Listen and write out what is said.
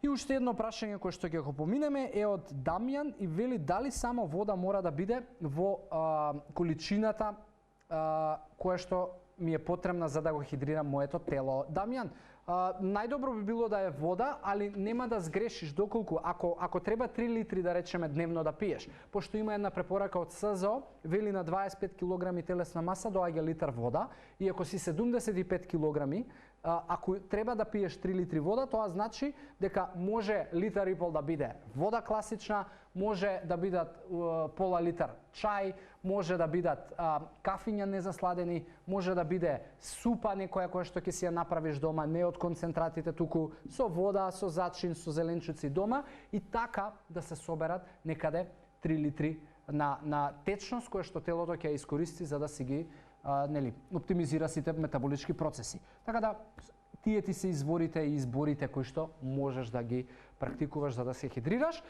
И уште едно прашање кое што ќе го поминеме е од Дамјан и вели дали само вода мора да биде во количината која што ми е потребна за да го хидрирам моето тело. Дамјан, најдобро би било да е вода, али нема да сгрешиш доколку ако треба 3 литри да речеме дневно да пиеш, пошто има една препорака од СЗО, вели на 25 кг телесна маса доаѓа литар вода, и ако си 75 кг, ако треба да пиеш 3 литри вода, тоа значи дека може литар и пол да биде вода класична, може да бидат пола литар чај, може да бидат кафиња незасладени, може да биде супа некоја која што ќе си ја направиш дома, не од концентратите, туку со вода, со зачин, со зеленчуци дома, и така да се соберат некаде 3 литри на течност која што телото ќе искористи за да си ги оптимизира сите метаболички процеси. Така да тие ти се изворите и изборите кои што можеш да ги практикуваш за да се хидрираш.